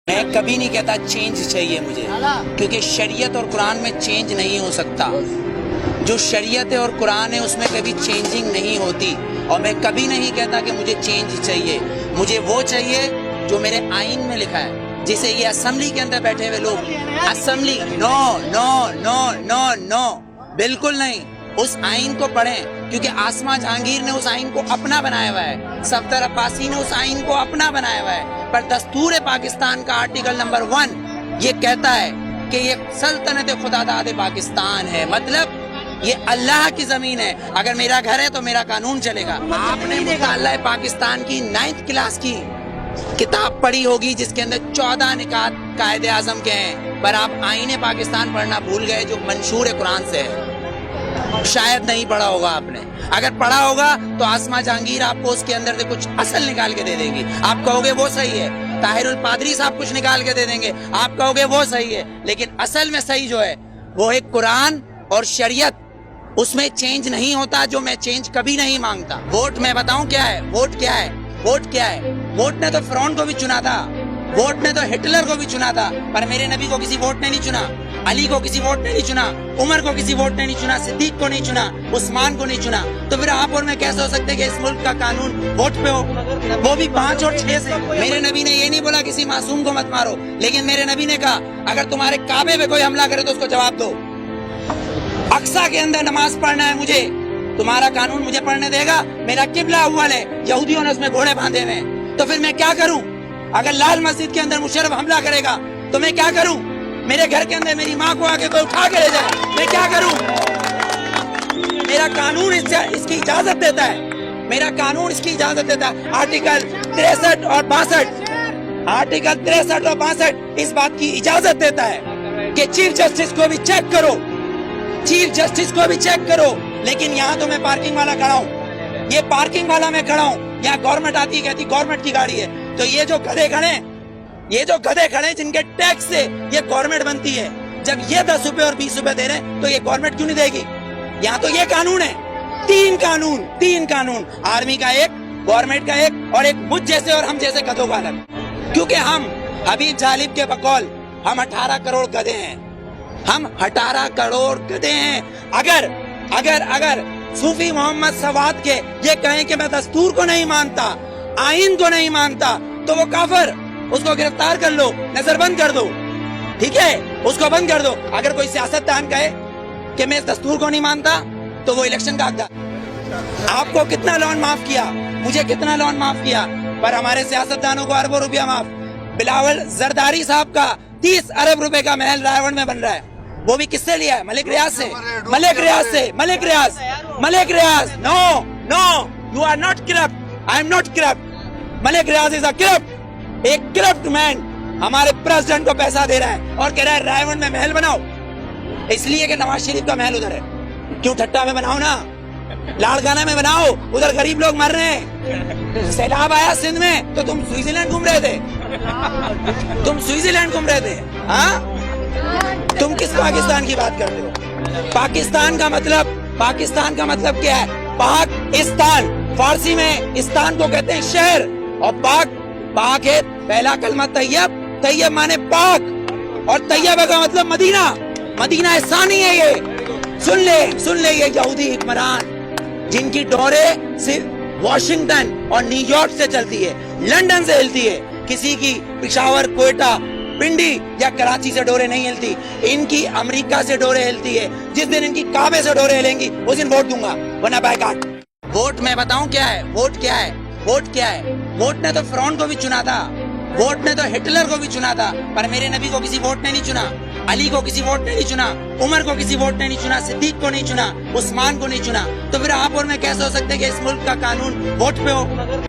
میں کبھی نہیں کہتا چینج چاہیے مجھے، کیونکہ شریعت اور قرآن میں چینج نہیں ہو سکتا۔ جو شریعت ہے اور قرآن ہے اس میں کبھی چینجنگ نہیں ہوتی، اور میں کبھی نہیں کہتا کہ مجھے چینج چاہیے۔ مجھے وہ چاہیے جو میرے آئین میں لکھا ہے، جسے یہ اسمبلی کے اندر بیٹھے ہوئے لوگ اسمبلی نو نو نو نو نو بالکل نہیں۔ اس آئین کو پڑھیں، کیونکہ آسما جہانگیر نے اس آئین کو اپنا بنایا ہوا ہے، صفدر عباسی نے اس آئین کو اپنا بنایا ہوا ہے، پر دستور پاکستان کا آرٹیکل نمبر 1 یہ کہتا ہے کہ یہ سلطنت خداداد پاکستان ہے، مطلب یہ اللہ کی زمین ہے۔ اگر میرا گھر ہے تو میرا قانون چلے گا۔ آپ نے مطالعہ پاکستان کی 9th کلاس کی کتاب پڑھی ہوگی، جس کے اندر 14 نکات قائد اعظم کے ہیں، پر آپ آئین پاکستان پڑھنا بھول گئے جو منشور قرآن سے ہے۔ شاید نہیں پڑھا ہوگا آپ نے، اگر پڑھا ہوگا تو آسما جہانگیر آپ کو اس کے اندر سے کچھ اصل نکال کے دے دیں گی، آپ کہو گے وہ صحیح ہے۔ طاہر الپادری صاحب کچھ نکال کے دے دیں گے، آپ کہو گے وہ صحیح ہے، لیکن اصل میں صحیح جو ہے وہ ایک قرآن اور شریعت، اس میں چینج نہیں ہوتا، جو میں چینج کبھی نہیں مانگتا۔ ووٹ میں بتاؤں کیا ہے، ووٹ کیا ہے، ووٹ کیا ہے؟ ووٹ نے تو فرعون کو بھی چنا تھا، ووٹ نے تو ہٹلر کو بھی چنا تھا، پر میرے نبی کو کسی ووٹ نے نہیں چنا، علی کو کسی ووٹ نے نہیں چنا، عمر کو کسی ووٹ نے نہیں چنا، صدیق کو نہیں چنا، عثمان کو نہیں چنا۔ تو پھر آپ اور میں کیسے ہو سکتے کہ اس ملک کا قانون ووٹ پہ ہو، وہ بھی 5 اور 6 سے؟ میرے نبی نے یہ نہیں بولا کسی معصوم کو مت مارو، لیکن میرے نبی نے کہا اگر تمہارے کعبے پہ کوئی حملہ کرے تو اس کو جواب دو۔ اقصی کے اندر نماز پڑھنا ہے مجھے، تمہارا قانون مجھے پڑھنے دے گا؟ میرا قبلہ اول ہے، یہودیوں نے اس میں گھوڑے باندھے ہوئے ہیں، تو پھر میں کیا کروں؟ اگر لال مسجد کے اندر مشرف حملہ کرے گا تو میں کیا کروں؟ میرے گھر کے اندر میری ماں کو آ کے کوئی اٹھا کے لے جائے، میں کیا کروں؟ میرا قانون اس کی اجازت دیتا ہے، میرا قانون اس کی اجازت دیتا ہے۔ آرٹیکل 63 اور 62، آرٹیکل 63 اور 62 اس بات کی اجازت دیتا ہے کہ چیف جسٹس کو بھی چیک کرو، چیف جسٹس کو بھی چیک کرو۔ لیکن یہاں تو میں پارکنگ والا کھڑا ہوں، یہ پارکنگ والا میں کھڑا ہوں، یہاں گورنمنٹ آتی کہتی گورنمنٹ کی گاڑی ہے، تو یہ جو گدھے کھڑے ہیں، یہ جو گدھے کھڑے ہیں جن کے ٹیکس سے یہ گورنمنٹ بنتی ہے، جب یہ 10 روپے اور 20 روپے دے رہے ہیں تو یہ گورنمنٹ کیوں نہیں دے گی؟ یہاں تو یہ قانون ہے، 3 قانون، آرمی کا ایک، گورنمنٹ کا ایک، اور ایک مجھ جیسے اور ہم جیسے گدھوں کا الگ۔ کیونکہ ہم حبیب جالب کے بقول ہم 18 کروڑ گدھے ہیں، ہم 18 کروڑ گدھے ہیں۔ اگر صوفی محمد سواد کے یہ کہیں کہ میں دستور کو نہیں مانتا، آئین کو نہیں مانتا، تو وہ کافر، اس کو گرفتار کر لو، نظر بند کر دو، ٹھیک ہے، اس کو بند کر دو۔ اگر کوئی سیاستدان کہے کہ میں اس دستور کو نہیں مانتا تو وہ الیکشن کا حقدار۔ آپ کو کتنا لون معاف کیا، مجھے کتنا لون معاف کیا، پر ہمارے سیاستدانوں کو اربوں روپیہ معاف۔ بلاول زرداری صاحب کا 30 ارب روپے کا محل رائے گڑھ میں بن رہا ہے، وہ بھی کس سے لیا ہے؟ ملک ریاض سے، Malik Riaz. No you are not corrupt, I am not corrupt, Malik Riaz is a corrupt, ایک کرپٹ مین ہمارے پریزیڈنٹ کو پیسہ دے رہا ہے اور کہہ رہا ہے رائے گڑھ میں محل بناؤ، اس لیے کہ نواز شریف کا محل ادھر ہے۔ کیوں ٹھٹا میں بناؤ نا، لاڑکانہ میں بناؤ، ادھر غریب لوگ مر رہے ہیں۔ سیلاب آیا سندھ میں تو تم سوئٹزرلینڈ گھوم رہے تھے، ہاں؟ تم کس پاکستان کی بات کرتے ہو؟ پاکستان کا مطلب کیا ہے؟ پاکستان، فارسی میں استان کو کہتے ہیں شہر، اور پاک ہے پہلا کلمہ طیب مانے پاک، اور طیبہ کا مطلب مدینہ ثانی ہے۔ یہ سن لے یہ یہودی حکمران جن کی ڈورے صرف واشنگٹن اور نیو یارک سے چلتی ہے، لندن سے ہلتی ہے، کسی کی پشاور، کوئٹہ، پنڈی یا کراچی سے ڈورے نہیں ہلتی، ان کی امریکہ سے ڈورے ہلتی ہے۔ جس دن ان کی کعبے سے ڈورے ہلیں گی اس دن ووٹ دوں گا، ورنہ بائیکاٹ۔ ووٹ میں بتاؤں کیا ہے، ووٹ کیا ہے، ووٹ کیا ہے؟ ووٹ نے تو فرعون کو بھی چنا تھا، ووٹ نے تو ہٹلر کو بھی چنا تھا، پر میرے نبی کو کسی ووٹ نے نہیں چنا، علی کو کسی ووٹ نے نہیں چنا، عمر کو کسی ووٹ نے نہیں چنا، صدیق کو نہیں چنا، عثمان کو نہیں چنا۔ تو پھر آپ اور میں کیسے ہو سکتے کہ اس ملک کا قانون ووٹ پہ ہو؟